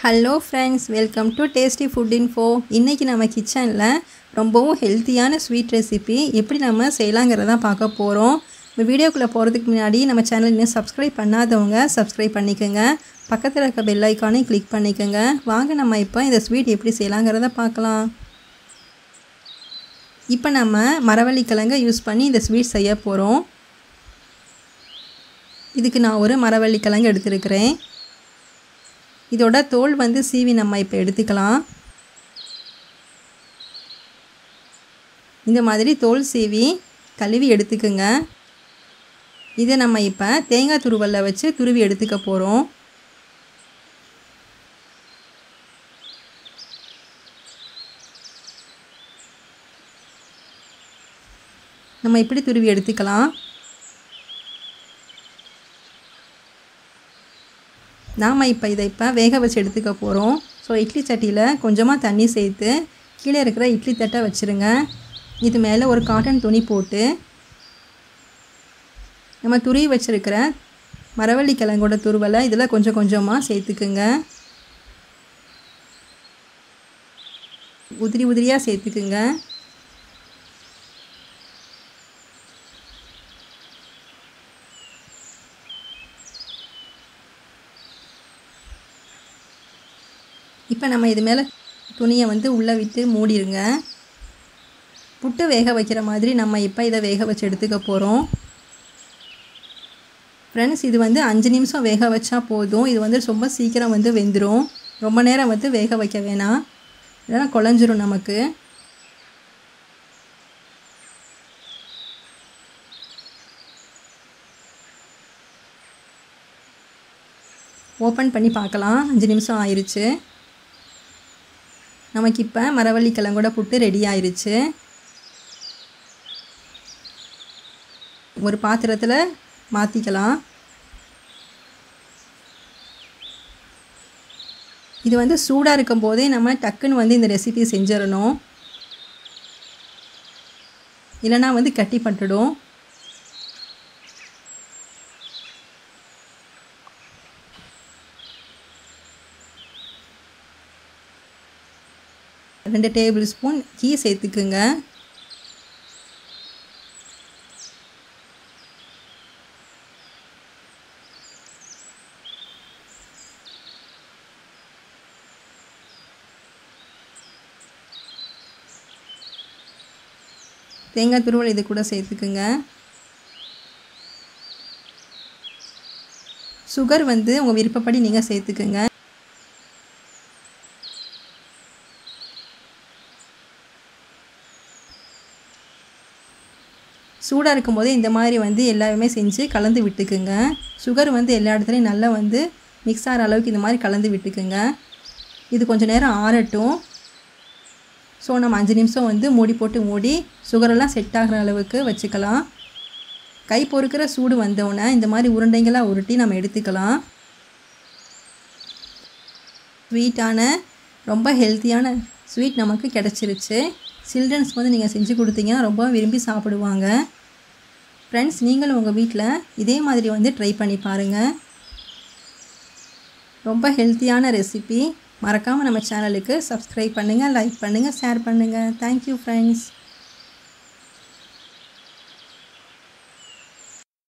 Hello friends, welcome to tasty food info. இன்றைக்கி நம்ம கிச்சனில் ரொம்பவும் ஹெல்த்தியான ஸ்வீட் ரெசிபி எப்படி நம்ம செய்யலாங்கிறதான் பார்க்க போகிறோம். இந்த வீடியோக்குள்ளே போகிறதுக்கு முன்னாடி நம்ம சேனல் இன்னும் சப்ஸ்கிரைப் பண்ணாதவங்க சப்ஸ்கிரைப் பண்ணிக்கோங்க. பக்கத்தில் இருக்க பெல் ஐக்கானையும் கிளிக் பண்ணிக்கோங்க. வாங்க நம்ம இப்போ இந்த ஸ்வீட் எப்படி செய்யலாங்கிறத பார்க்கலாம். இப்போ நம்ம மரவள்ளி கிழங்கை யூஸ் பண்ணி இந்த ஸ்வீட் செய்ய போகிறோம். இதுக்கு நான் ஒரு மரவள்ளி கிழங்கு எடுத்துருக்கிறேன். இதோட தோல் சீவி நம்ம இப்போ எடுத்துக்கலாம். இந்த மாதிரி தோல் சீவி கழுவி எடுத்துக்குங்க. இதை நம்ம இப்போ தேங்காய் துருவல்ல வச்சு துருவி எடுத்துக்க போகிறோம். நம்ம இப்படி துருவி எடுத்துக்கலாம். நாம் இப்போ இதை வேக வச்சு எடுத்துக்க போகிறோம். ஸோ இட்லி சட்டியில் கொஞ்சமாக தண்ணி சேர்த்து கீழே இருக்கிற இட்லி தட்டை வச்சுருங்க. இது மேலே ஒரு காட்டன் துணி போட்டு நம்ம துருவி வச்சுருக்கிற மரவள்ளி கிழங்கோட துருவலை இதில் கொஞ்சம் கொஞ்சமாக சேர்த்துக்குங்க. உதிரி உதிரியாக சேர்த்துக்குங்க. இப்போ நம்ம இது மேலே துணியை உள்ளே விட்டு மூடிடுங்க. புட்டு வேக வைக்கிற மாதிரி நம்ம இப்போ இதை வேக வச்சு எடுத்துக்க போகிறோம். ஃப்ரெண்ட்ஸ், இது 5 நிமிஷம் வேக வச்சா போதும். இது ரொம்ப சீக்கிரம் வெந்துடும். ரொம்ப நேரம் வேக வைக்க வேணாம், இல்லைன்னா குழஞ்சிரும் நமக்கு. ஓப்பன் பண்ணி பார்க்கலாம். 5 நிமிஷம் ஆயிடுச்சு. நமக்கு இப்போ மரவள்ளி கிழங்கோட புட்டு ரெடி ஆயிடுச்சு. ஒரு பாத்திரத்தில் மாற்றிக்கலாம். இது சூடாக இருக்கும் போதே நம்ம டக்குன்னு இந்த ரெசிபி செஞ்சிடணும், இல்லைன்னா கட்டி பட்டுடும். ரெண்டு டேபிள் ஸ்பூன் கீ சேர்த்துக்குங்க. தேங்காய் துருவல் இது கூட சேர்த்துக்குங்க. சுகர் உங்கள் விருப்பப்படி நீங்கள் சேர்த்துக்குங்க. சூடாக இருக்கும்போதே இந்த மாதிரி எல்லாமே செஞ்சு கலந்து விட்டுக்குங்க. சுகர் எல்லா இடத்துலையும் நல்லா மிக்ஸ் ஆகிற அளவுக்கு இந்த மாதிரி கலந்து விட்டுக்குங்க. இது கொஞ்சம் நேரம் ஆறட்டும். ஸோ நம்ம 5 நிமிஷம் மூடி போட்டு மூடி சுகரெல்லாம் செட் ஆகிற அளவுக்கு வச்சுக்கலாம். கை பொறுக்கிற சூடு வந்தோடனே இந்த மாதிரி உருண்டைங்களாக உருட்டி நம்ம எடுத்துக்கலாம். ஸ்வீட்டான ரொம்ப ஹெல்த்தியான ஸ்வீட் நமக்கு கிடச்சிருச்சு. சில்ட்ரன்ஸ்க்கு நீங்கள் செஞ்சு கொடுத்தீங்கன்னா ரொம்ப விரும்பி சாப்பிடுவாங்க. ஃப்ரெண்ட்ஸ், நீங்களும் உங்கள் வீட்டில் இதே மாதிரி ட்ரை பண்ணி பாருங்கள். ரொம்ப ஹெல்த்தியான ரெசிபி. மறக்காமல் நம்ம சேனலுக்கு சப்ஸ்கிரைப் பண்ணுங்கள், லைக் பண்ணுங்கள், ஷேர் பண்ணுங்கள். Thank you friends.